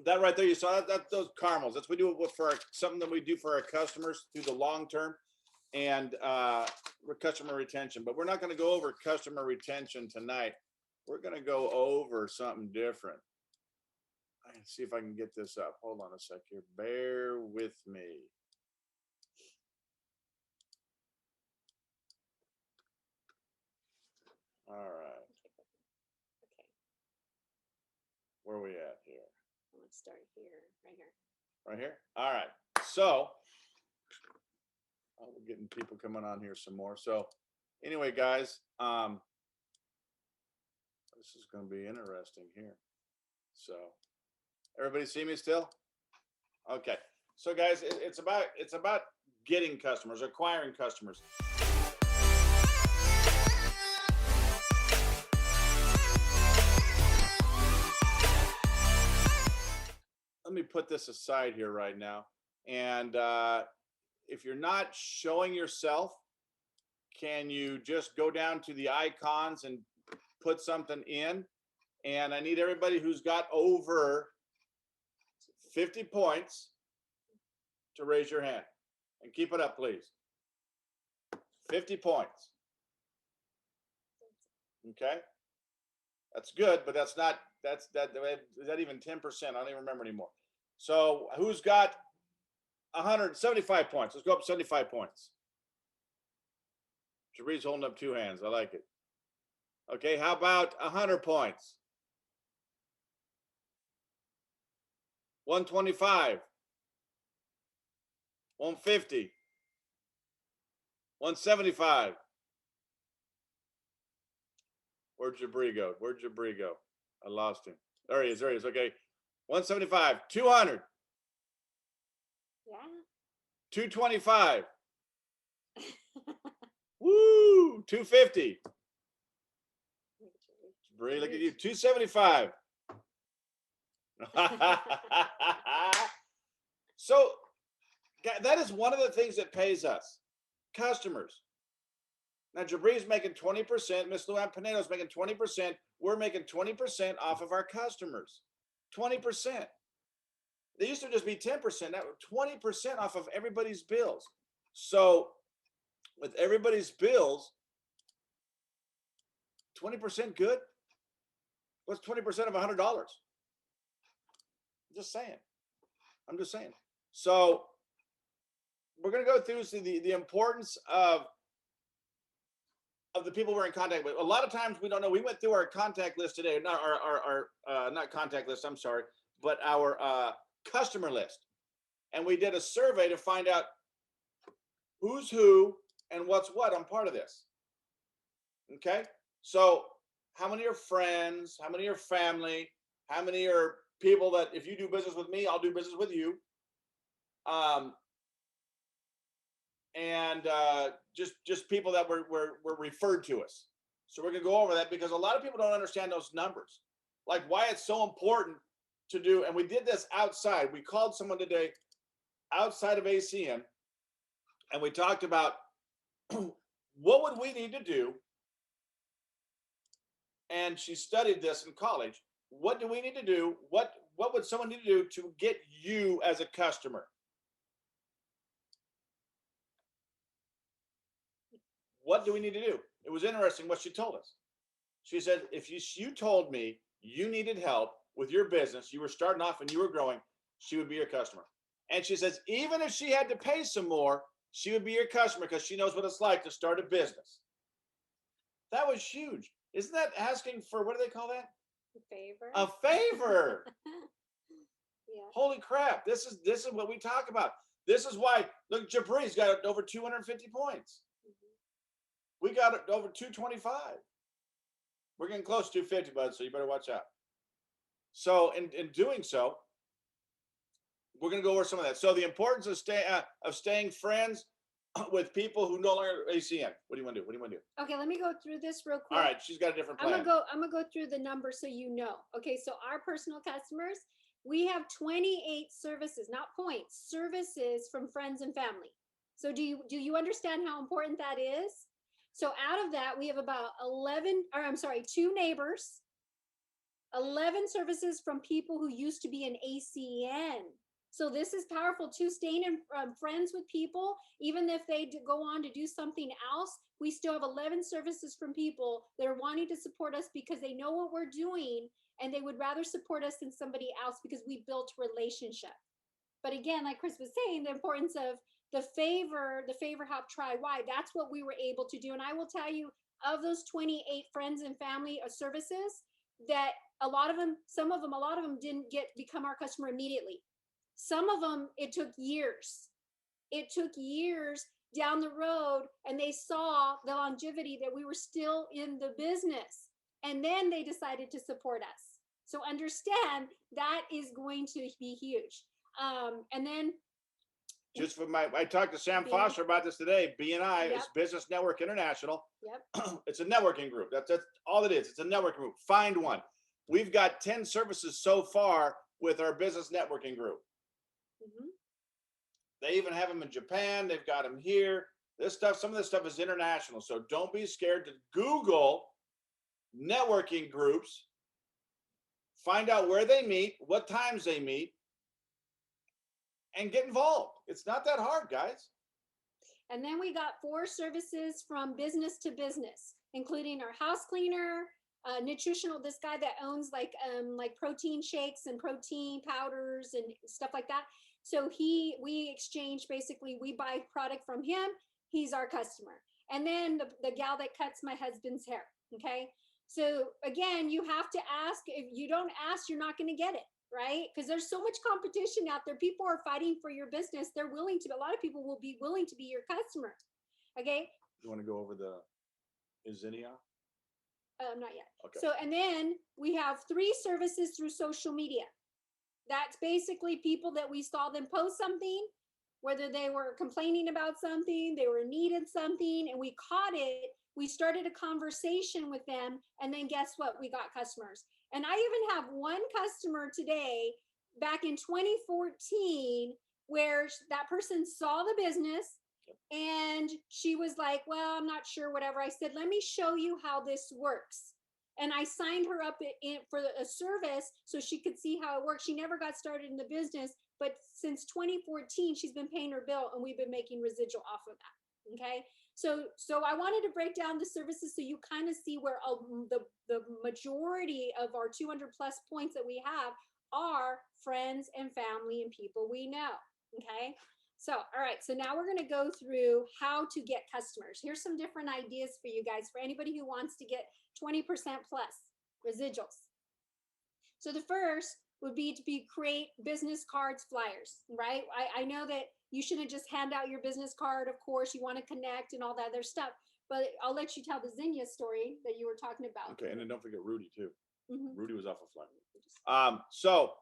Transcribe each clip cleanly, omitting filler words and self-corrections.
That right there, you saw that those caramels. That's what we do with for something that we do for our customers through the long term and customer retention. But we're not going to go over customer retention tonight. We're going to go over something different. I can see if I can get this up. Hold on a sec here. Bear with me. All right. Okay. Where are we at here? Let's start here, right here. Right here? All right. So, we're getting people coming on here some more. So, anyway, guys, this is going to be interesting here. So, everybody see me still? Okay. So, guys, it's about getting customers, acquiring customers. Let me put this aside here right now. And if you're not showing yourself, can you just go down to the icons and put something in? And I need everybody who's got over 50 points to raise your hand and keep it up, please. 50 points. Okay. That's good, but that's not, is that even 10%? I don't even remember anymore. So who's got 175 points? Let's go up 75 points. Jaree's holding up two hands. I like it. Okay, how about 100 points? 125. 150. 175. Where'd Jabri go? Where'd Jabri go? I lost him. There he is. There he is. Okay. 175. 200. Yeah. 225. Woo! 250. Jabri, look at you. 275. So that is one of the things that pays us. Customers. Now, Jabri's making 20%. Miss Luann Pinedo's making 20%. We're making 20% off of our customers. 20%. They used to just be 10%. Now 20% off of everybody's bills. So with everybody's bills, 20% good? What's 20% of $100? I'm just saying. I'm just saying. So we're going to go through the importance of the people we're in contact with. A lot of times we don't know. We went through our contact list today, not our not contact list, I'm sorry, but our customer list. And we did a survey to find out who's who and what's what on part of this. Okay? So how many are friends? How many are family? How many are people that if you do business with me, I'll do business with you? And just people that were referred to us. So we're gonna go over that because a lot of people don't understand those numbers, like why it's so important to do. And we did this outside. We called someone today outside of ACN, and we talked about what would we need to do. And she studied this in college. What do we need to do? What would someone need to do to get you as a customer? What do we need to do? It was interesting what she told us. She said, if you told me you needed help with your business, you were starting off and you were growing, she would be your customer. And she says, even if she had to pay some more, she would be your customer because she knows what it's like to start a business. That was huge. Isn't that asking for, what do they call that? A favor. A favor. Yeah. Holy crap. This is what we talk about. This is why, look, Jabri's got over 250 points. We got it over 225. We're getting close to 250, bud, so you better watch out. So in doing so, we're going to go over some of that. So the importance of staying friends with people who no longer ACN. What do you want to do? What do you want to do? Okay, let me go through this real quick. All right, she's got a different plan. I'm gonna go through the numbers so you know. Okay, so our personal customers, we have 28 services, not points, services from friends and family. So do you understand how important that is? So out of that, we have about 2 neighbors, 11 services from people who used to be an ACN. So this is powerful too, staying in friends with people, even if they go on to do something else, we still have 11 services from people that are wanting to support us because they know what we're doing and they would rather support us than somebody else because we built relationship. But again, like Chris was saying, the importance of the favor help, try why. That's what we were able to do. And I will tell you, of those 28 friends and family services, that a lot of them didn't become our customer immediately. Some of them, it took years. It took years down the road, and they saw the longevity that we were still in the business. And then they decided to support us. So understand that is going to be huge. And then just for I talked to Sam Foster about this today. BNI is Business Network International. Yep. It's a networking group. That's all it is. It's a networking group. Find one. We've got 10 services so far with our business networking group. Mm-hmm. They even have them in Japan. They've got them here. Some of this stuff is international. So don't be scared to Google networking groups. Find out where they meet, what times they meet, and get involved. It's not that hard, guys. And then we got 4 services from business to business, including our house cleaner, nutritional, this guy that owns like protein shakes and protein powders and stuff like that. So we exchange, basically, we buy product from him. He's our customer. And then the gal that cuts my husband's hair. Okay. So again, you have to ask. If you don't ask, you're not going to get it, right? Because there's so much competition out there. People are fighting for your business. They're willing to, a lot of people will be willing to be your customer. Okay. You want to go over the Zinnia? Not yet. Okay. So, and then we have 3 services through social media. That's basically people that we saw them post something, whether they were complaining about something, they were needed something, and we caught it. We started a conversation with them, and then guess what? We got customers. And I even have one customer today back in 2014 where that person saw the business and she was like, well, I'm not sure, whatever. I said, let me show you how this works. And I signed her up for a service so she could see how it works. She never got started in the business, but since 2014, she's been paying her bill and we've been making residual off of that. Okay. So I wanted to break down the services so you kind of see where the majority of our 200 plus points that we have are friends and family and people we know. Okay. So, all right. So now we're going to go through how to get customers. Here's some different ideas for you guys, for anybody who wants to get 20% plus residuals. So the first would be to create business cards, flyers, right? I know that you shouldn't just hand out your business card. Of course, you want to connect and all that other stuff, but I'll let you tell the Zinnia story that you were talking about. Okay. And then don't forget Rudy too. Mm-hmm. Rudy was off a flyer. So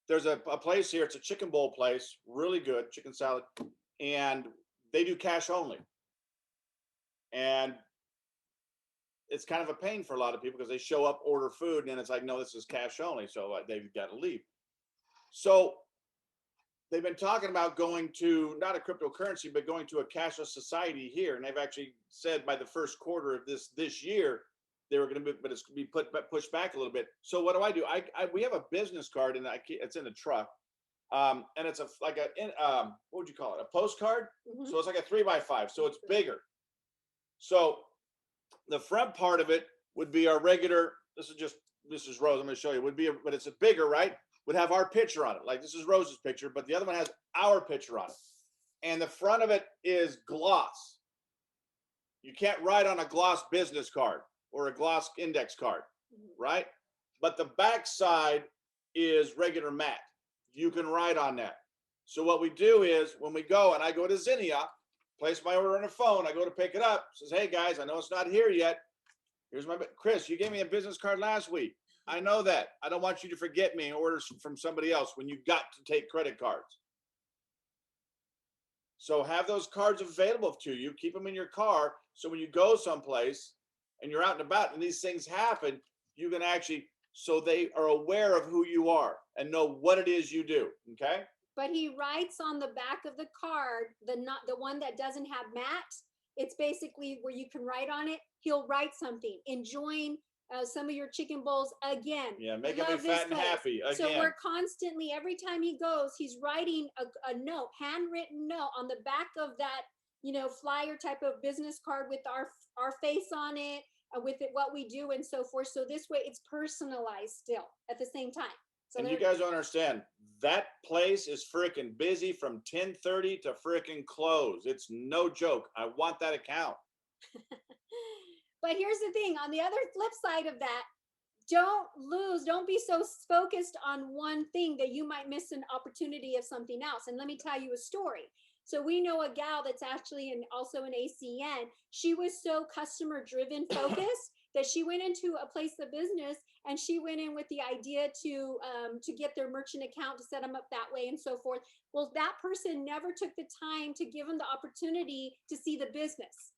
there's a place here. It's a chicken bowl place, really good chicken salad, and they do cash only. And it's kind of a pain for a lot of people because they show up, order food, and then it's like, no, this is cash only. So they've got to leave. So they've been talking about going to not a cryptocurrency, but going to a cashless society here. And they've actually said by the first quarter of this year, they were going to be, but it's going to be pushed back a little bit. So what do? We have a business card, and it's in the truck, and it's what would you call it? A postcard. Mm-hmm. So it's like a 3x5, so it's bigger. So the front part of it would be our regular. This is Rose. I'm going to show you. But it's a bigger, right? Would have our picture on it. Like this is Rose's picture, but the other one has our picture on it, and the front of it is gloss. You can't write on a gloss business card or a gloss index card, right? But the back side is regular matte. You can write on that. So what we do is when we go, and I go to Zinnia, place my order on a phone, I go to pick it up, says, hey guys, I know it's not here yet. Here's my, Chris, you gave me a business card last week. I know that. I don't want you to forget me and order from somebody else when you got to take credit cards. So have those cards available to you. Keep them in your car. So when you go someplace and you're out and about and these things happen, you can actually, so they are aware of who you are and know what it is you do. Okay. But he writes on the back of the card, the one that doesn't have matte. It's basically where you can write on it. He'll write something, enjoying some of your chicken bowls again. Yeah, making me Love this fat and place. happy So again. we're constantly, every time he goes, he's writing a note, handwritten note on the back of that, flyer type of business card with our face on it, with it, what we do and so forth. So this way it's personalized still at the same time. So And you guys don't understand, that place is freaking busy from 10:30 to freaking close. It's no joke. I want that account. But here's the thing, on the other flip side of that, don't be so focused on one thing that you might miss an opportunity of something else. And let me tell you a story. So we know a gal that's actually also an ACN. She was so customer driven focused that she went into a place of business, and she went in with the idea to get their merchant account, to set them up that way and so forth. Well, that person never took the time to give them the opportunity to see the business.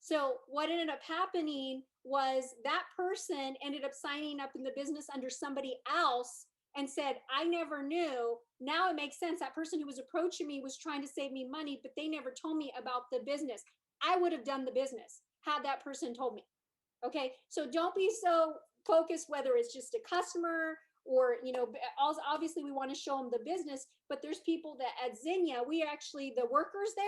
So what ended up happening was that person ended up signing up in the business under somebody else and said, I never knew. Now it makes sense. That person who was approaching me was trying to save me money, but they never told me about the business. I would have done the business had that person told me. Okay. So don't be so focused, whether it's just a customer or, obviously we want to show them the business, but there's people that at Zinnia, we actually, the workers there,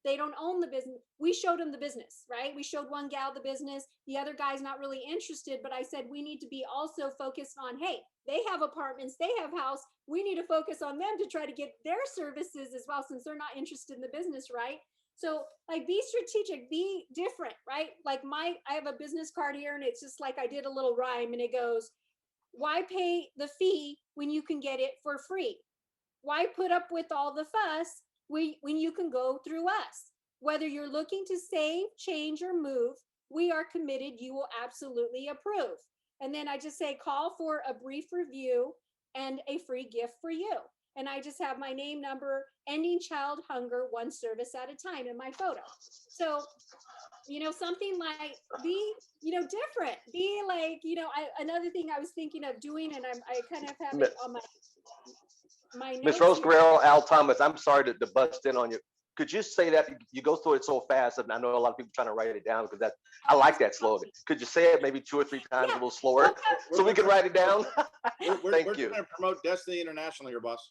they don't own the business. We showed them the business, right? We showed one gal the business. The other guy's not really interested, but I said, we need to be also focused on, hey, they have apartments, they have house. We need to focus on them to try to get their services as well, since they're not interested in the business, right? So like, be strategic, be different, right? Like I have a business card here, and it's just like, I did a little rhyme, and it goes, why pay the fee when you can get it for free? Why put up with all the fuss when you can go through us? Whether you're looking to save, change, or move, we are committed. You will absolutely approve. And then I just say, call for a brief review and a free gift for you. And I just have my name, number, ending child hunger, one service at a time in my photo. So, something like, be, different. Be like, another thing I was thinking of doing, and I kind of have it on my notes. Miss Rose Guerrero, Al Thomas, I'm sorry to bust in on you. Could you say that? You go through it so fast, and I know a lot of people trying to write it down, because I like that slogan. Could you say it maybe 2 or 3 times a little slower, so we can write it down? We're trying to promote Destiny International here, boss.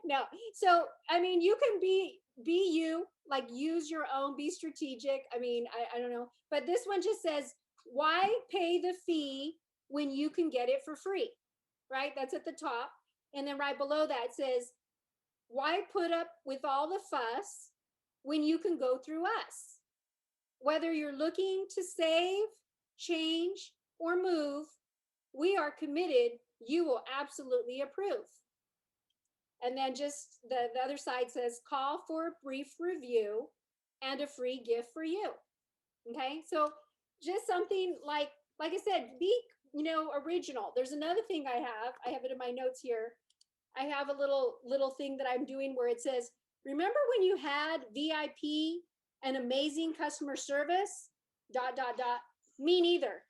No. So, I mean, you can be you, like, use your own, be strategic. I mean, I don't know. But this one just says, why pay the fee when you can get it for free? Right? That's at the top. And then right below that it says, why put up with all the fuss when you can go through us? Whether you're looking to save, change, or move, we are committed. You will absolutely approve. And then just the other side says, call for a brief review and a free gift for you. Okay. So just something like I said, be, original. There's another thing I have it in my notes here. I have a little thing that I'm doing where it says, remember when you had VIP and amazing customer service, ... Me neither.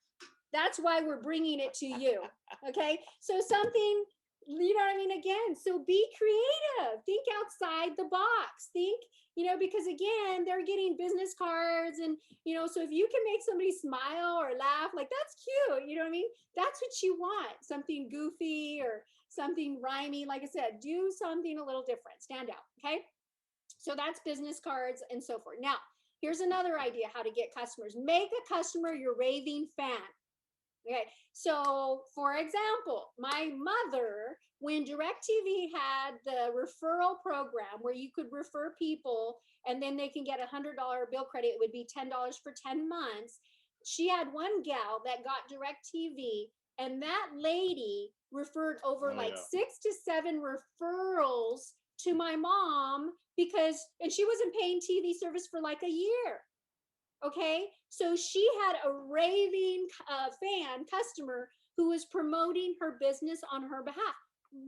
That's why we're bringing it to you. Okay. So something, you know what I mean? Again, so be creative, think outside the box, think, because again, they're getting business cards, and, so if you can make somebody smile or laugh, like, that's cute. You know what I mean? That's what you want. Something goofy or something rhyming. Like I said, do something a little different, stand out. Okay. So that's business cards and so forth. Now, here's another idea how to get customers. Make a customer your raving fan. Okay, so for example, my mother, when DirecTV had the referral program where you could refer people and then they can get $100 bill credit, it would be $10 for 10 months. She had one gal that got DirecTV, and that lady referred over 6 to 7 referrals to my mom, and she wasn't paying TV service for like a year. Okay, so she had a raving fan customer who was promoting her business on her behalf.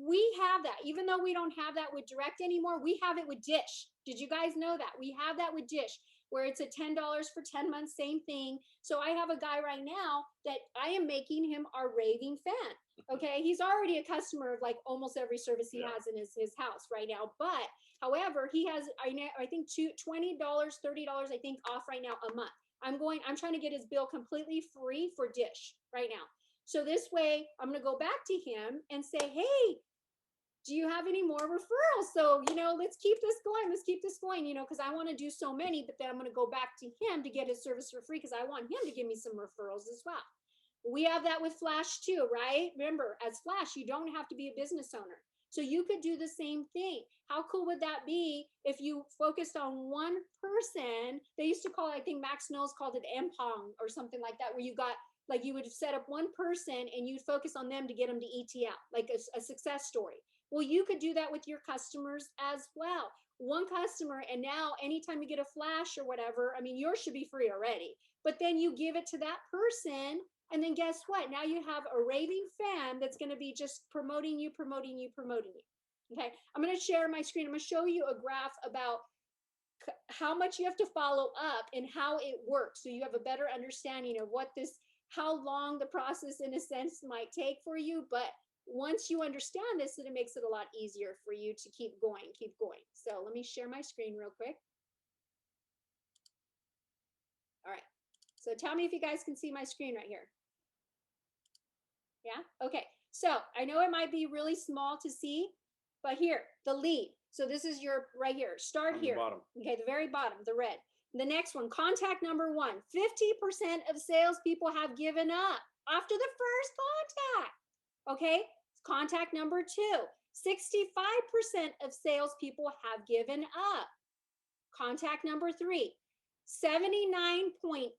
We have that, even though we don't have that with Direct anymore. We have it with Dish. Did you guys know that? We have that with Dish, where it's a $10 for 10 months, same thing. So I have a guy right now that I am making him our raving fan. Okay, he's already a customer of like almost every service he has in his house right now. But however, he has, I think $20, $30, I think, off right now a month. I'm trying to get his bill completely free for Dish right now. So this way I'm going to go back to him and say, hey, do you have any more referrals? So, let's keep this going. Let's keep this going, because I want to do so many, but then I'm going to go back to him to get his service for free because I want him to give me some referrals as well. We have that with Flash too, right? Remember, as Flash, you don't have to be a business owner. So you could do the same thing. How cool would that be if you focused on one person? They used to call it, I think Max Knowles called it empong or something like that, where you got, like, you would set up one person and you'd focus on them to get them to ETL, like a success story. Well, you could do that with your customers as well. One customer, and now anytime you get a Flash or whatever, I mean, yours should be free already, but then you give it to that person. And then guess what? Now you have a raving fan that's going to be just promoting you, promoting you, promoting you. Okay. I'm going to share my screen. I'm going to show you a graph about how much you have to follow up and how it works. So you have a better understanding of how long the process in a sense might take for you. But once you understand this, then it makes it a lot easier for you to keep going, keep going. So let me share my screen real quick. All right. So tell me if you guys can see my screen right here. Yeah. Okay. So I know it might be really small to see, but here, the lead. So this is your right here. Start here. Bottom. Okay, the very bottom, the red. The next one, contact number 1. 50% of salespeople have given up after the first contact. Okay. Contact number 2. 65% of salespeople have given up. Contact number 3. 79.8%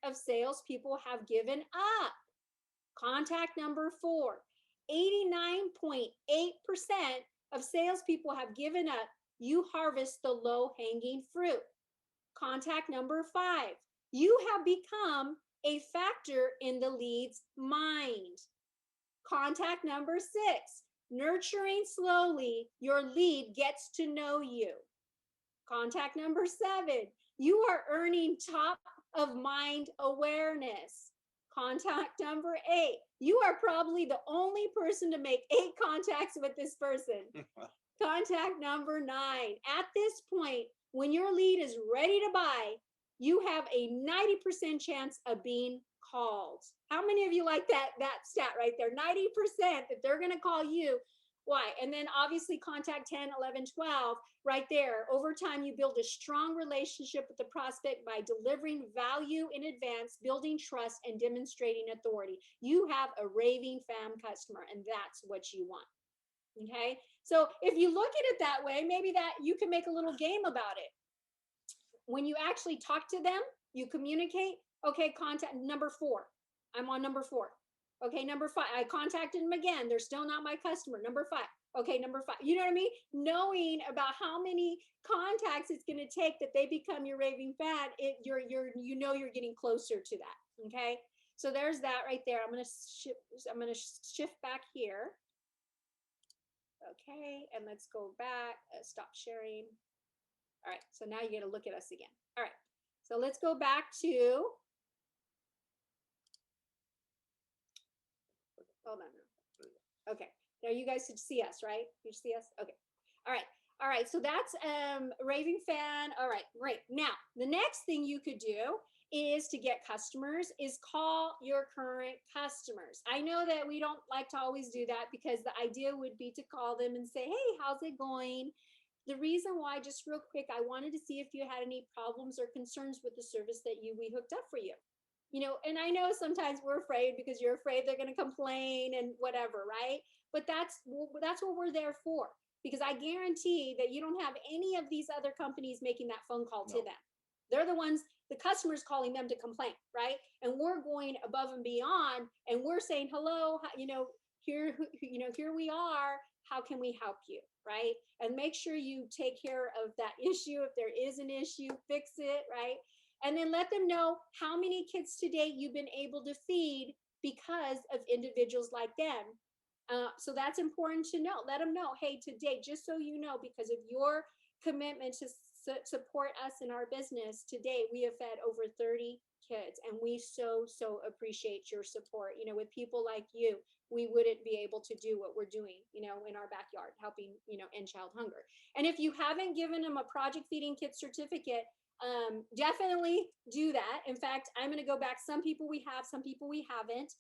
of salespeople have given up. Contact number 4. 89.8% of salespeople have given up. You harvest the low-hanging fruit. Contact number 5. You have become a factor in the lead's mind. Contact number 6. Nurturing slowly, your lead gets to know you. Contact number 7. You are earning top of mind awareness. Contact number 8. You are probably the only person to make 8 contacts with this person. Contact number 9. At this point, when your lead is ready to buy, you have a 90% chance of being called. How many of you like that stat right there? 90% that they're going to call you. Why? And then obviously contact 10, 11, 12 right there. Over time, you build a strong relationship with the prospect by delivering value in advance, building trust, and demonstrating authority. You have a raving fan customer, and that's what you want. Okay. So if you look at it that way, maybe that you can make a little game about it. When you actually talk to them, you communicate. Okay, contact number 4. I'm on number 4. Okay, number 5. I contacted them again. They're still not my customer. Number 5. Okay, number 5. You know what I mean? Knowing about how many contacts it's going to take that they become your raving fan, you're getting closer to that. Okay, so there's that right there. I'm going to shift back here. Okay, and let's go back. Stop sharing. All right, so now you get to look at us again. All right, so let's go back to. Hold on. Okay, now you guys should see us, right? You see us? Okay. All right. So that's raving fan. All right, great. Now the next thing you could do is to get customers is call your current customers. I know that we don't like to always do that because the idea would be to call them and say, hey, how's it going? The reason why, just real quick, I wanted to see if you had any problems or concerns with the service that we hooked up for you. And I know sometimes we're afraid because you're afraid they're going to complain and whatever, right? But that's what we're there for, because I guarantee that you don't have any of these other companies making that phone call to them. They're the ones, the customers calling them to complain, right? And we're going above and beyond, and we're saying, hello, here we are. How can we help you, right? And make sure you take care of that issue. If there is an issue, fix it, right? And then let them know how many kids to date you've been able to feed because of individuals like them. So that's important to know. Let them know, hey, to date, just so you know, because of your commitment to support us in our business, to date, we have fed over 30 kids, and we so appreciate your support. With people like you, we wouldn't be able to do what we're doing, in our backyard, helping, end child hunger. And if you haven't given them a Project Feeding Kids certificate, definitely do that. In fact, I'm going to go back. Some people we have, some people we haven't.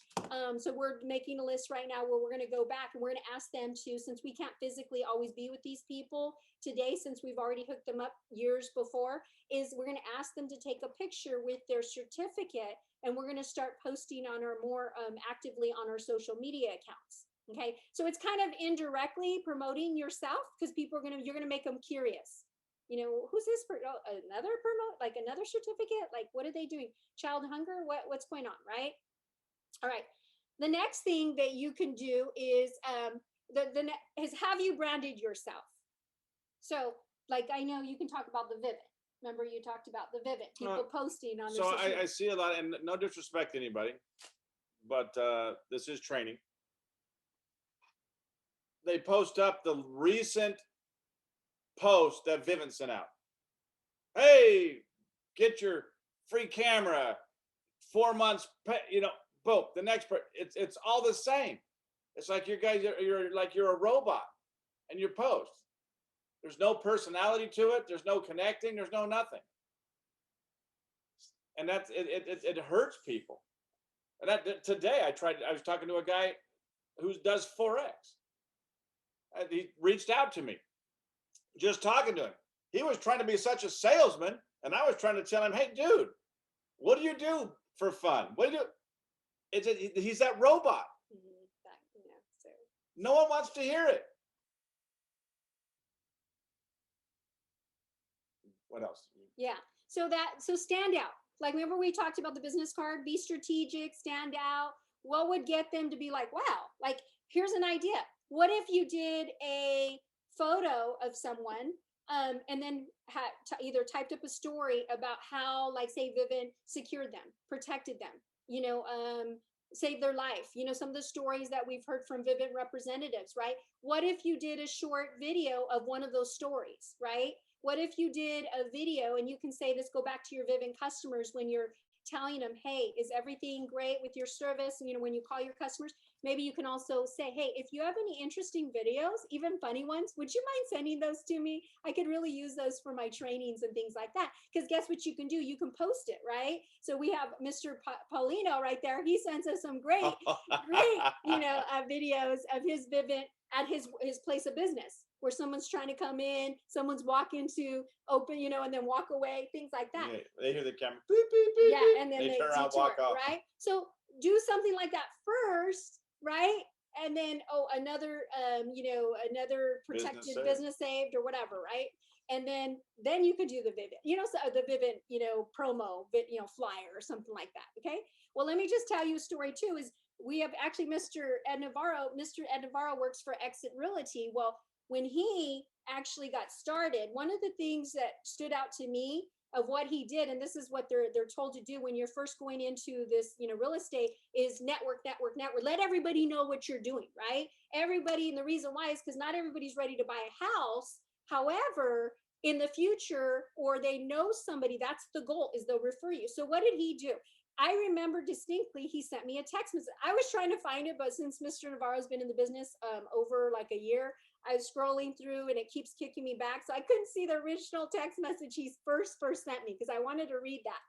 So we're making a list right now where we're going to go back and we're going to ask them to, since we can't physically always be with these people today, since we've already hooked them up years before, is we're going to ask them to take a picture with their certificate, and we're going to start posting on our more actively on our social media accounts. Okay, so it's kind of indirectly promoting yourself, because people are you're gonna make them curious. You know, who's this? Another like another certificate? Like, what are they doing? Child hunger? What's going on, right? All right. The next thing that you can do is is have you branded yourself? So, like, I know you can talk about the Vivint. Remember, you talked about the Vivint, people posting on their So social I see a lot, and no disrespect to anybody, but this is training. They post up the recent post that Vivint sent out. Hey, get your free camera, 4 months, you know, boom, the next part, it's all the same. It's like you guys you're like you're a robot and you post. There's no personality to it, there's no connecting, there's no nothing. And that's it hurts people. And that today I was talking to a guy who does Forex. And he reached out to me, just talking to him. He was trying to be such a salesman, and I was trying to tell him, hey, dude, what do you do for fun? What do you do? He's that robot. so. No one wants to hear it. What else? Yeah. So stand out. Like, remember we talked about the business card, be strategic, stand out. What would get them to be like, wow, like, here's an idea. What if you did a photo of someone and then either typed up a story about how, like, say, Vivint secured them, protected them, you know, saved their life, you know, some of the stories that we've heard from Vivint representatives, right? What if you did a short video of one of those stories, right? What if you did a video, and you can say this, go back to your Vivint customers when you're telling them, hey, is everything great with your service? And, you know, when you call your customers, maybe you can also say, hey, if you have any interesting videos, even funny ones, would you mind sending those to me? I could really use those for my trainings and things like that. Because guess what you can do? You can post it, right? So we have Mr. Paulino right there. He sends us some great, you know, videos of his Vivint at his place of business, where someone's trying to come in, someone's walking to open, you know, and then walk away, things like that. Yeah, they hear the camera, beep, beep, beep, yeah, and then they turn around, walk off. right? So do something like that first, right? And then, another, you know, another protected business saved or whatever, right? And then you could do the Vivint, you know, so the Vivint, you know, promo, you know, flyer or something like that. Okay. Well, let me just tell you a story too. Is we have actually Mr. Ed Navarro works for Exit Realty. Well, when he actually got started, one of the things that stood out to me of what he did, and this is what they're told to do when you're first going into this, you know, real estate, is network. Let everybody know what you're doing, right? Everybody, and the reason why is because not everybody's ready to buy a house. However, in the future, or they know somebody, that's the goal, is they'll refer you. So what did he do? I remember distinctly, he sent me a text message. I was trying to find it, but since Mr. Navarro's been in the business over like a year, I was scrolling through and it keeps kicking me back. So I couldn't see the original text message he first sent me, because I wanted to read that.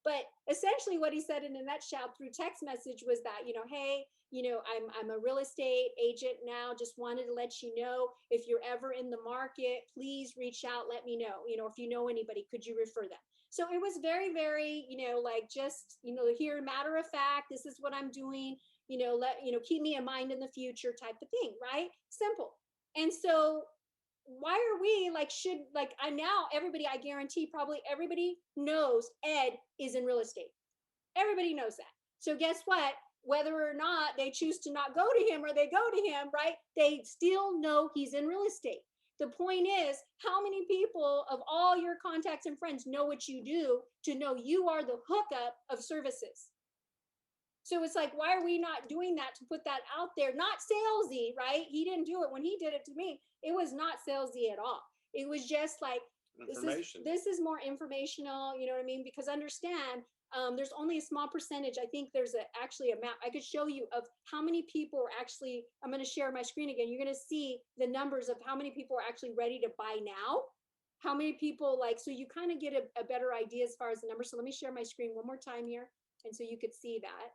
But essentially what he said in a nutshell through text message was that, you know, hey, you know, I'm a real estate agent now, just wanted to let you know, if you're ever in the market, please reach out, let me know, you know, if you know anybody, could you refer them? So it was very, very, you know, like, just, you know, here, matter of fact, this is what I'm doing, you know, keep me in mind in the future type of thing, right? Simple. And so why are we like, everybody, I guarantee probably everybody knows Ed is in real estate. Everybody knows that. So guess what? Whether or not they choose to not go to him or they go to him, right? They still know he's in real estate. The point is, how many people of all your contacts and friends know what you do to know you are the hookup of services? So it's like, why are we not doing that to put that out there? Not salesy, right? He didn't do it when he did it to me. It was not salesy at all. It was just like, this is more informational, you know what I mean? Because understand, there's only a small percentage. I think there's actually a map I could show you of how many people are actually, I'm going to share my screen again. You're going to see the numbers of how many people are actually ready to buy now, how many people like, so you kind of get a better idea as far as the numbers. So let me share my screen one more time here. And so you could see that.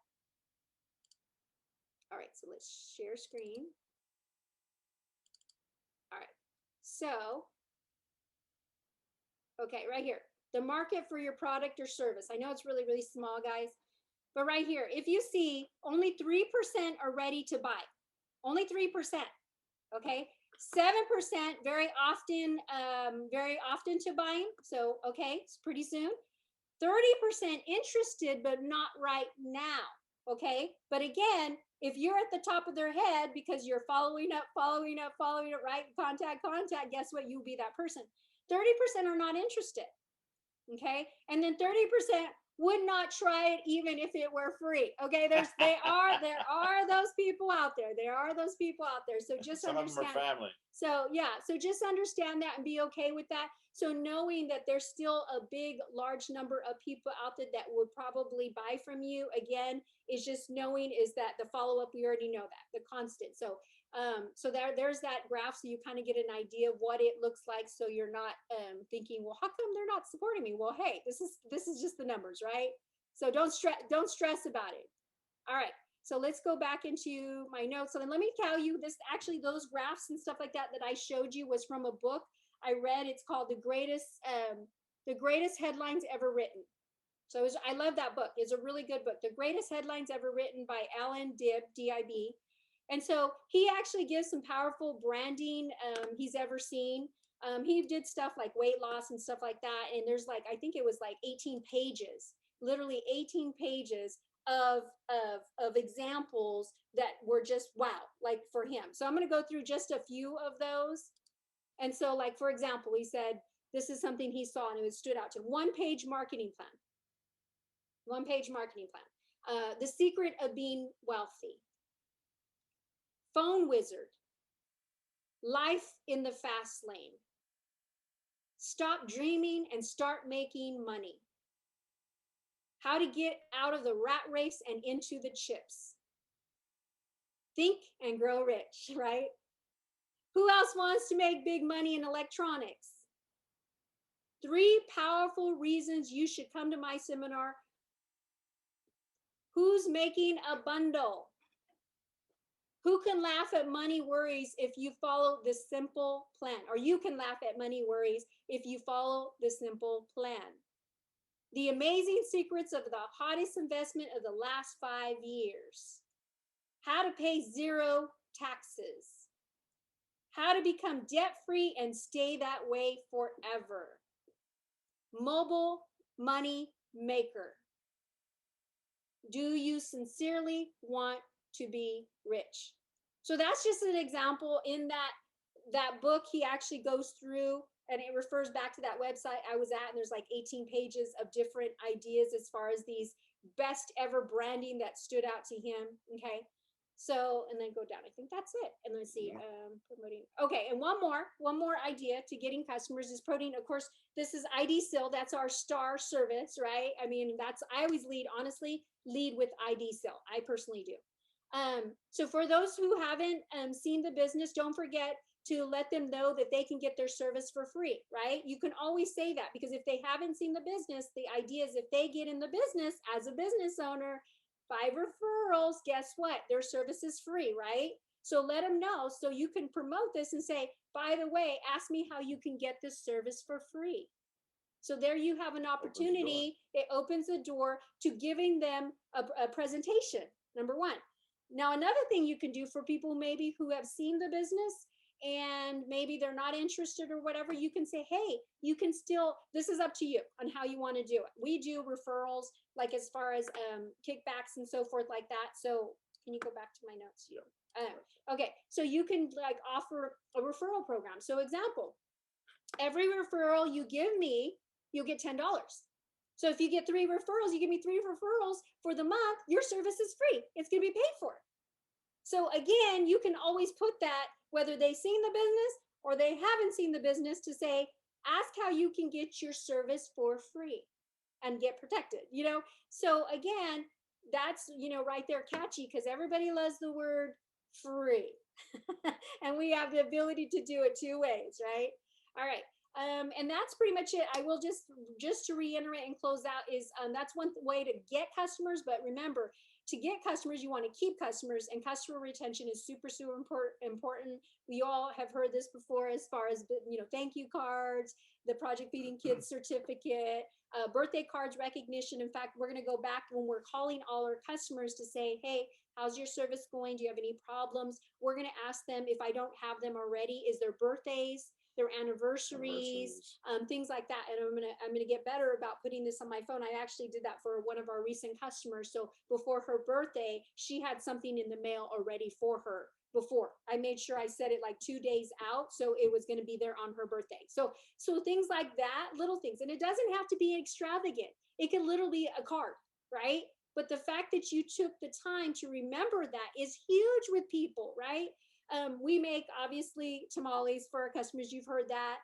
All right, so let's share screen. All right, so, okay, right here, the market for your product or service. I know it's really, really small, guys, but right here, if you see only 3% are ready to buy, only 3%, okay? 7% very often to buying. So, okay, it's pretty soon. 30% interested, but not right now. Okay. But again, if you're at the top of their head because you're following up, right? Contact, guess what? You'll be that person. 30% are not interested. Okay. And then 30% would not try it even if it were free. Okay. There are those people out there. So just Some understand. of them are family. So yeah, so just understand that and be okay with that. So knowing that there's still a big, large number of people out there that would probably buy from you, again, is just knowing is that the follow-up, we already know that, the constant. So there's that graph, so you kind of get an idea of what it looks like, so you're not thinking, well, how come they're not supporting me? Well, hey, this is just the numbers, right? So don't stress about it. All right. So let's go back into my notes. So then let me tell you this, actually those graphs and stuff like that I showed you was from a book I read. It's called The Greatest Headlines Ever Written. So I love that book. It's a really good book. The Greatest Headlines Ever Written by Alan Dibb, D-I-B. And so he actually gives some powerful branding he's ever seen. He did stuff like weight loss and stuff like that. And there's like, I think it was like 18 pages, literally 18 pages of examples that were just wow, like for him. So I'm going to go through just a few of those. And so like, for example, he said, this is something he saw and it stood out to him. One-page marketing plan. The secret of being wealthy. Phone wizard. Life in the fast lane. Stop dreaming and start making money. How to get out of the rat race and into the chips. Think and grow rich, right? Who else wants to make big money in electronics? 3 powerful reasons you should come to my seminar. Who's making a bundle? Who can laugh at money worries if you follow this simple plan? Or you can laugh at money worries if you follow this simple plan. The amazing secrets of the hottest investment of the last 5 years. How to pay 0 taxes. How to become debt-free and stay that way forever. Mobile money maker. Do you sincerely want to be rich? So that's just an example. In that book, he actually goes through, and it refers back to that website I was at, and there's like 18 pages of different ideas as far as these best ever branding that stood out to him. Okay. So, and then go down. I think that's it. And let's see, promoting. Okay, and one more idea to getting customers is promoting. Of course, this is ID Seal. That's our star service, right? I mean, I always honestly lead with ID Seal. I personally do. So for those who haven't seen the business, don't forget to let them know that they can get their service for free, right? You can always say that, because if they haven't seen the business, the idea is if they get in the business as a business owner, 5 referrals, guess what? Their service is free, right? So let them know, so you can promote this and say, by the way, ask me how you can get this service for free. So there you have an opportunity. It opens the door to giving them a presentation, number 1. Now, another thing you can do for people maybe who have seen the business and maybe they're not interested or whatever, you can say, hey, you can still, this is up to you on how you want to do it. We do referrals, like as far as kickbacks and so forth like that. So can you go back to my notes? Yeah. Okay, so you can like offer a referral program. So example, every referral you give me, you'll get $10. So if you get 3 referrals, you give me 3 referrals for the month, your service is free. It's going to be paid for. So again, you can always put that, whether they've seen the business or they haven't seen the business, to say, ask how you can get your service for free and get protected, you know? So again, that's, you know, right there catchy, because everybody loves the word free. And we have the ability to do it 2 ways, right? All right. And that's pretty much it. I will just to reiterate and close out is that's one way to get customers. But remember, to get customers, you want to keep customers, and customer retention is super, super important. We all have heard this before, as far as, thank you cards, the Project Feeding Kids certificate, birthday cards recognition. In fact, we're going to go back when we're calling all our customers to say, hey, how's your service going? Do you have any problems? We're going to ask them, if I don't have them already, is their birthdays, their anniversaries, things like that. And I'm gonna get better about putting this on my phone. I actually did that for one of our recent customers. So before her birthday, she had something in the mail already for her. Before I made sure I set it like 2 days out, so it was going to be there on her birthday. So things like that, little things. And it doesn't have to be extravagant. It can literally be a card, right? But the fact that you took the time to remember that is huge with people, right? We make, obviously, tamales for our customers. You've heard that.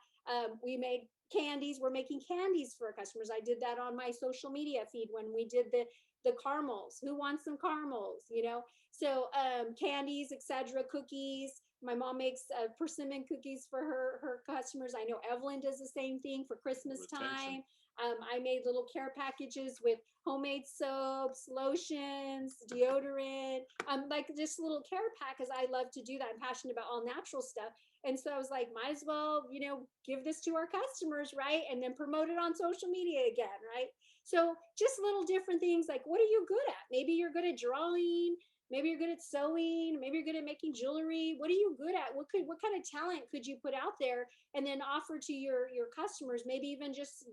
We make candies. We're making candies for our customers. I did that on my social media feed when we did the caramels. Who wants some caramels? So candies, etc., cookies. My mom makes persimmon cookies for her customers. I know Evelyn does the same thing for Christmas time. I made little care packages with homemade soaps, lotions, deodorant, like just little care pack, because I love to do that. I'm passionate about all natural stuff. And so I was like, might as well, give this to our customers, right? And then promote it on social media again, right? So just little different things, like, what are you good at? Maybe you're good at drawing. Maybe you're good at sewing. Maybe you're good at making jewelry. What are you good at? What kind of talent could you put out there and then offer to your customers? Maybe even just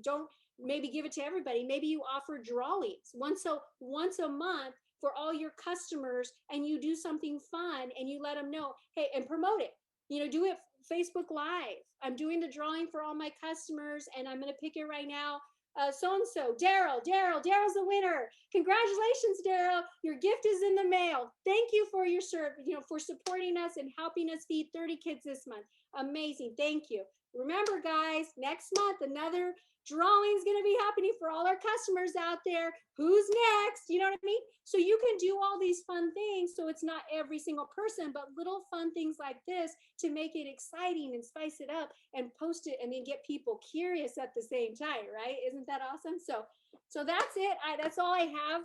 maybe give it to everybody. Maybe you offer drawings once a month for all your customers, and you do something fun and you let them know, hey, and promote it. Do it Facebook Live. I'm doing the drawing for all my customers, and I'm going to pick it right now. So-and-so, Daryl's the winner. Congratulations, Daryl. Your gift is in the mail. Thank you for your for supporting us and helping us feed 30 kids this month. Amazing. Thank you. Remember, guys, next month, another drawing is going to be happening for all our customers out there. Who's next? You know what I mean? So you can do all these fun things. So it's not every single person, but little fun things like this to make it exciting and spice it up and post it, and then get people curious at the same time, right? Isn't that awesome? So that's it. That's all I have.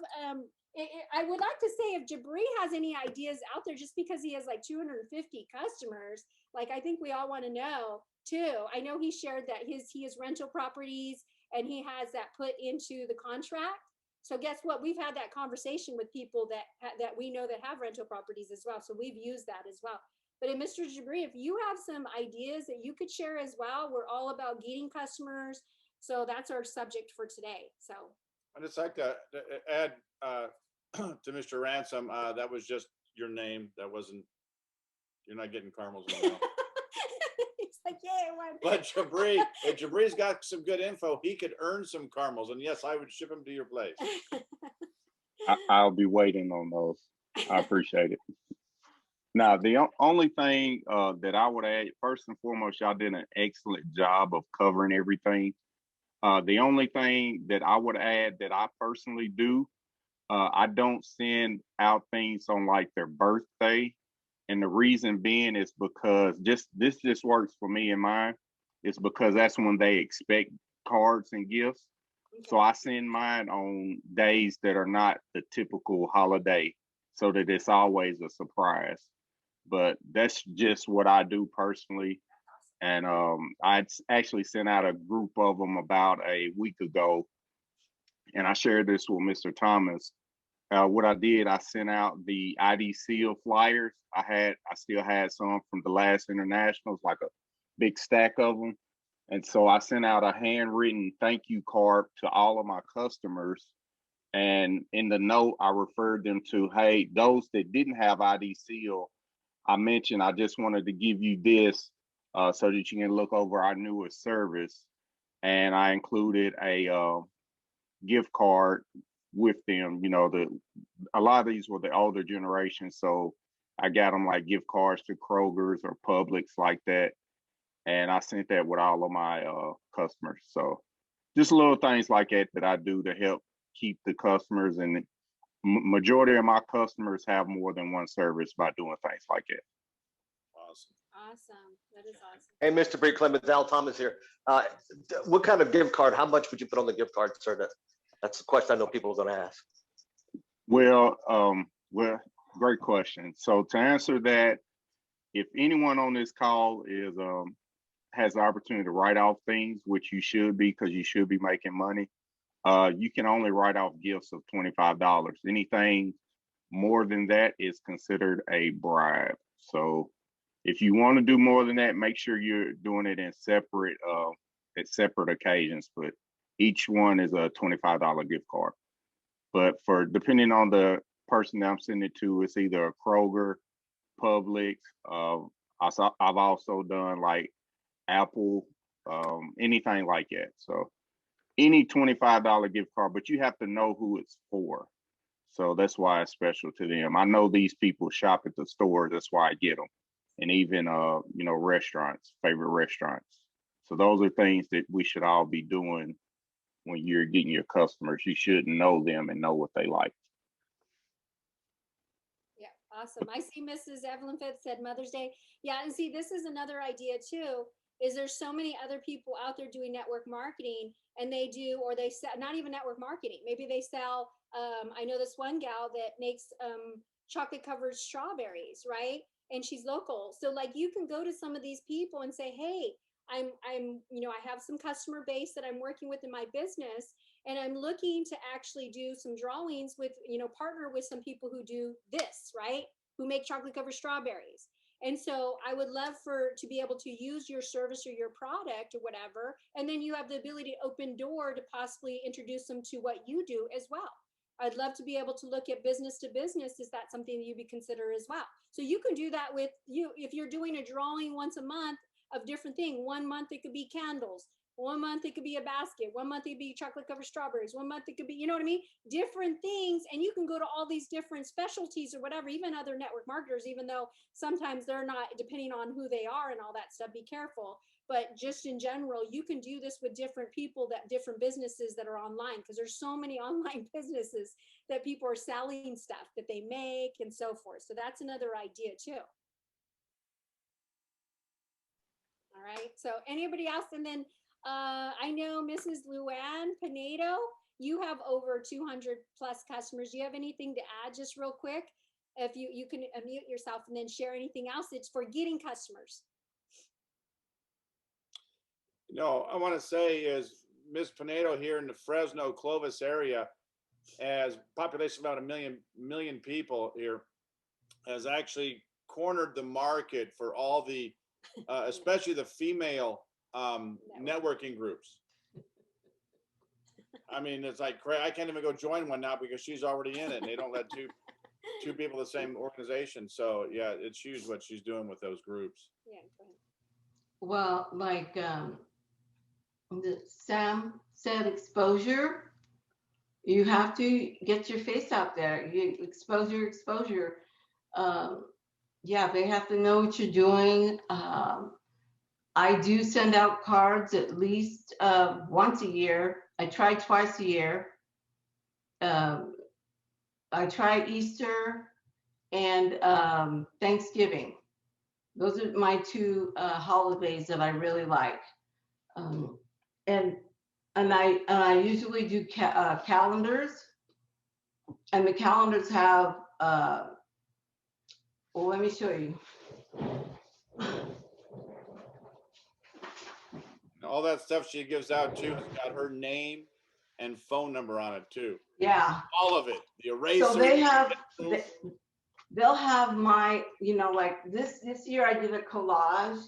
I would like to say, if Jabri has any ideas out there, just because he has like 250 customers, like, I think we all want to know too. I know he shared that he has rental properties, and he has that put into the contract. So guess what? We've had that conversation with people that we know that have rental properties as well. So we've used that as well. But Mr. Jabri, if you have some ideas that you could share as well, we're all about getting customers. So that's our subject for today. So I'd just like to add to Mr. Ransom, that was just your name. That wasn't, you're not getting caramels in the mail. It's like, yeah, one. But Jabri, if Jabri's got some good info, he could earn some caramels. And yes, I would ship them to your place. I'll be waiting on those. I appreciate it. Now, the only thing that I would add, first and foremost, y'all did an excellent job of covering everything. The only thing that I would add that I personally do, I don't send out things on like their birthday. And the reason being is because this just works for me and mine. It's because that's when they expect cards and gifts. Okay. So I send mine on days that are not the typical holiday, so that it's always a surprise. But that's just what I do personally. And I actually sent out a group of them about a week ago, and I shared this with Mr. Thomas. What I did, I sent out the ID seal flyers. I still had some from the last internationals, like a big stack of them. And so I sent out a handwritten thank you card to all of my customers. And in the note, I referred them to, hey, those that didn't have ID seal, I mentioned I just wanted to give you this so that you can look over our newest service. And I included a gift card with them. A lot of these were the older generation, so I got them like gift cards to Kroger's or Publix, like that, and I sent that with all of my customers. So just little things like that I do to help keep the customers, and the majority of my customers have more than one service by doing things like that. awesome. That is awesome. Hey, Mr. Bree Clemens, Al Thomas here. What kind of gift card, how much would you put on the gift card, sir? That's the question I know people are going to ask. Well, great question. So to answer that, if anyone on this call has the opportunity to write off things, which you should be, because you should be making money, you can only write off gifts of $25. Anything more than that is considered a bribe. So if you want to do more than that, make sure you're doing it in separate occasions, but each one is a $25 gift card. But for depending on the person that I'm sending it to, it's either a Kroger, Publix. I've also done like Apple, anything like that. So any $25 gift card, but you have to know who it's for. So that's why it's special to them. I know these people shop at the store. That's why I get them. And even, restaurants, favorite restaurants. So those are things that we should all be doing when you're getting your customers. You should know them and know what they like. Yeah, awesome. I see Mrs. Evelyn Fitz said Mother's Day. Yeah, and see, this is another idea too, is there's so many other people out there doing network marketing, and they sell, not even network marketing. Maybe they sell, I know this one gal that makes chocolate covered strawberries, right? And she's local. So like you can go to some of these people and say, hey, I have some customer base that I'm working with in my business, and I'm looking to actually do some drawings with, partner with some people who do this, right? Who make chocolate covered strawberries. And so I would love to be able to use your service or your product or whatever. And then you have the ability to open door to possibly introduce them to what you do as well. I'd love to be able to look at business to business. Is that something that you would consider as well? So you can do that with you. If you're doing a drawing once a month of different thing, 1 month it could be candles, 1 month it could be a basket, 1 month it could be chocolate covered strawberries, 1 month it could be, you know what I mean? Different things. And you can go to all these different specialties or whatever, even other network marketers, even though sometimes they're not, depending on who they are and all that stuff, be careful. But just in general, you can do this with different people, different businesses that are online, because there's so many online businesses that people are selling stuff that they make and so forth. So that's another idea too. All right. So anybody else? And then I know Mrs. Luann Pinedo, you have over 200 plus customers. Do you have anything to add just real quick? If you can unmute yourself and then share anything else, it's for getting customers. I want to say is Ms. Pinedo here in the Fresno Clovis area, as population about a million people here, has actually cornered the market for all the, especially the female networking groups. I mean, it's like, I can't even go join one now because she's already in it, and they don't let two people the same organization. So yeah, it's huge what she's doing with those groups. Yeah, go ahead. Well, like Sam said, exposure. You have to get your face out there. You exposure. Yeah, they have to know what you're doing. I do send out cards at least once a year. I try twice a year. I try Easter and Thanksgiving. Those are my two holidays that I really like. And I usually do calendars, and the calendars have, well, let me show you. All that stuff she gives out too has got her name and phone number on it too. Yeah. All of it. The eraser. So they'll have my, like this year I did a collage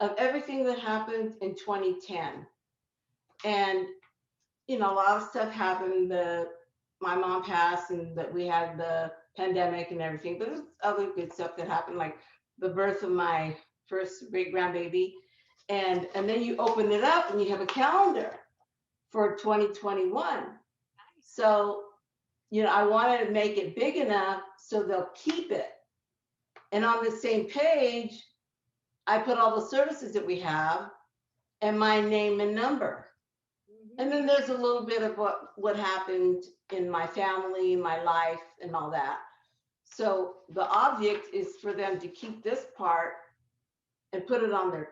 of everything that happened in 2010. And, a lot of stuff happened. My mom passed, and that we had the pandemic and everything, but there's other good stuff that happened, like the birth of my first great grandbaby. And then you open it up and you have a calendar for 2021. So, I wanted to make it big enough so they'll keep it. And on the same page, I put all the services that we have and my name and number. And then there's a little bit of what happened in my family, my life, and all that. So the object is for them to keep this part and put it on their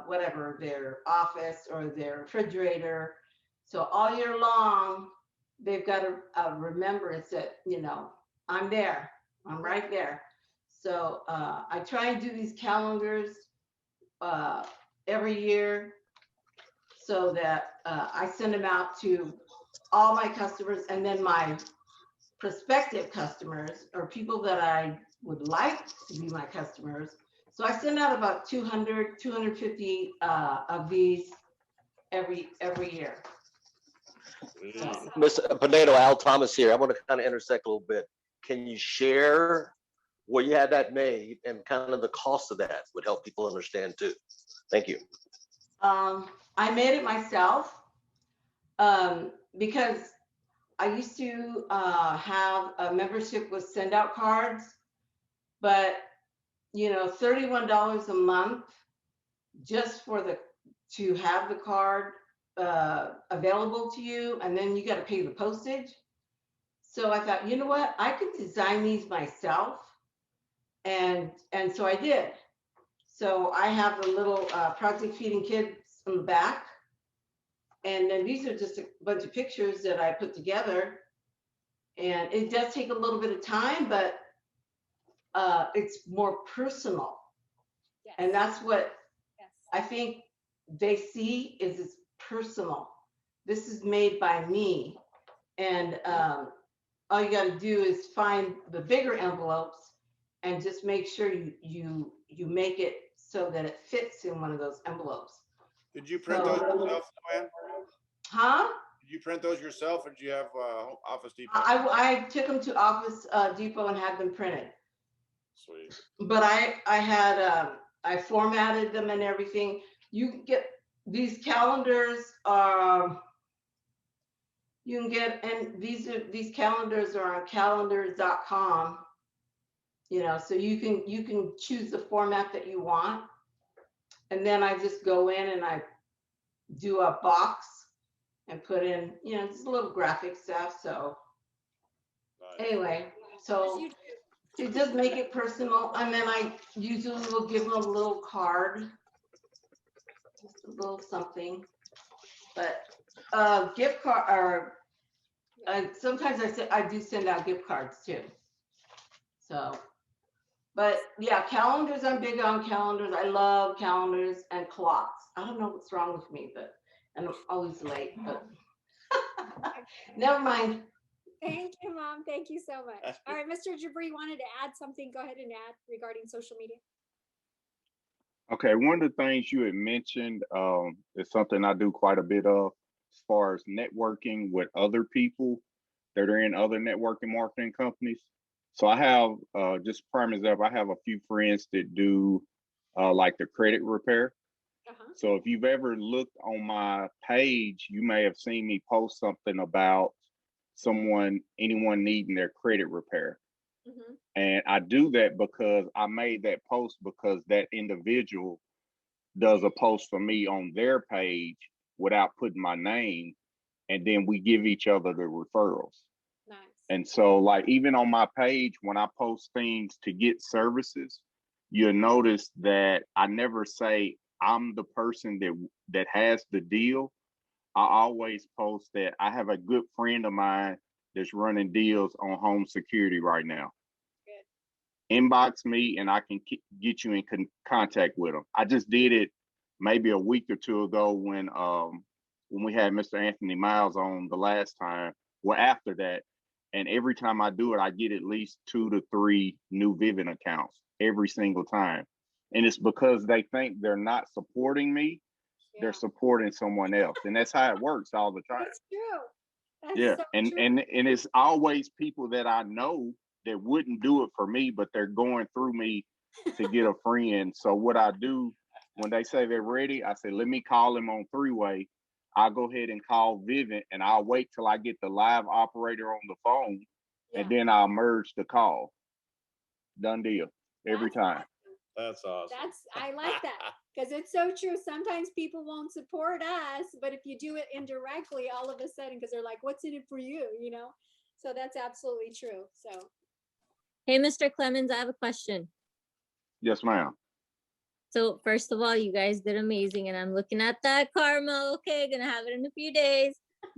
whatever, their office or their refrigerator. So all year long, they've got a remembrance that, I'm there, I'm right there. So I try and do these calendars every year so that I send them out to all my customers, and then my prospective customers or people that I would like to be my customers. So I send out about 200, 250 of these every year. Mr. Pinedo, Al Thomas here. I want to kind of intersect a little bit. Can you share where you had that made and kind of the cost of that would help people understand too? Thank you. I made it myself because I used to have a membership with send out cards, but $31 a month just to have the card available to you, and then you got to pay the postage. So I thought, you know what, I could design these myself, and so I did. So I have the little Project Feeding Kids on the back, and then these are just a bunch of pictures that I put together, and it does take a little bit of time, but it's more personal. Yes. And that's what Yes. I think they see is it's personal. This is made by me. And all you got to do is find the bigger envelopes and just make sure you make it so that it fits in one of those envelopes. Did you print those yourself, Joanne? Huh? Did you print those yourself, or did you have Office Depot? I took them to Office Depot and had them printed. Sweet. But I had I formatted them and everything. You can get these calendars. You can get, and these calendars are on calendars.com. So you can choose the format that you want, and then I just go in and I do a box and put in just a little graphic stuff. So Nice. anyway, so to just make it personal, and then I usually will give them a little card, just a little something. But gift card, or sometimes I do send out gift cards too. So, but yeah, calendars, I'm big on calendars. I love calendars and clocks. I don't know what's wrong with me, and I'm always late, but never mind. Thank you, Mom. Thank you so much. All right, Mr. Jabri wanted to add something. Go ahead and add regarding social media. Okay, one of the things you had mentioned is something I do quite a bit of as far as networking with other people that are in other networking marketing companies. So I have, just prime example, I have a few friends that do like the credit repair. So if you've ever looked on my page, you may have seen me post something about anyone needing their credit repair. And I do that because I made that post because that individual does a post for me on their page without putting my name, and then we give each other the referrals. Nice. And so like even on my page, when I post things to get services, you'll notice that I never say I'm the person that has the deal. I always post that I have a good friend of mine that's running deals on home security right now. Good. Inbox me and I can get you in contact with them. I just did it maybe a week or two ago when we had Mr. Anthony Miles on the last time. Well, after that, and every time I do it, I get at least 2 to 3 new Vivint accounts every single time. And it's because they think they're not supporting me. Yeah. They're supporting someone else. And that's how it works all the time. That's true. That's yeah. So and, true. and it's always people that I know that wouldn't do it for me, but they're going through me to get a friend. So what I do when they say they're ready, I say, let me call them on 3-way. I'll go ahead and call Vivint, and I'll wait till I get the live operator on the phone, and then I'll merge the call. Done deal every time. That's awesome. I like that because it's so true. Sometimes people won't support us, but if you do it indirectly, all of a sudden, because they're like, what's in it for you? So that's absolutely true. So. Hey, Mr. Clemens, I have a question. Yes, ma'am. So first of all, you guys did amazing, and I'm looking at that karma. Okay, gonna have it in a few days.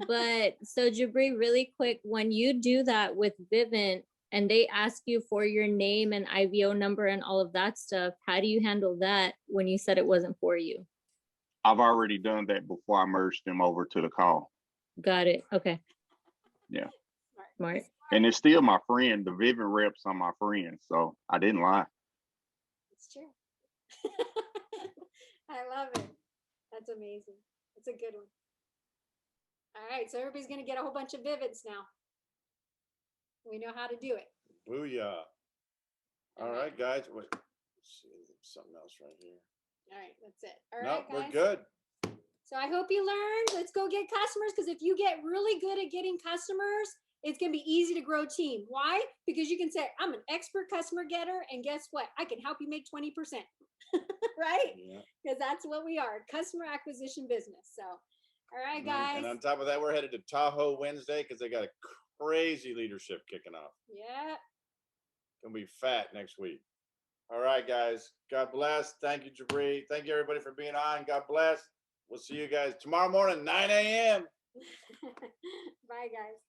But so Jabri, really quick, when you do that with Vivint and they ask you for your name and IVO number and all of that stuff, how do you handle that when you said it wasn't for you? I've already done that before I merged them over to the call. Got it. Okay. Yeah. Smart. And it's still my friend. The Vivint reps are my friend, so I didn't lie. It's true. I love it. That's amazing. That's a good one. All right, so everybody's gonna get a whole bunch of Vivits now. We know how to do it. Booyah. All right, guys. Wait, let's see, something else right here. All right, that's it. All No, right, we're guys. good. So I hope you learned. Let's go get customers, because if you get really good at getting customers, it's gonna be easy to grow team. Why? Because you can say, I'm an expert customer getter, and guess what? I can help you make 20%. Right? Yeah. Because that's what we are, customer acquisition business. So, all right, guys. And on top of that, we're headed to Tahoe Wednesday because they got a crazy leadership kicking off. Yeah. Gonna be fat next week. All right, guys. God bless. Thank you, Jabri. Thank you, everybody, for being on. God bless. We'll see you guys tomorrow morning, 9 a.m. Bye, guys.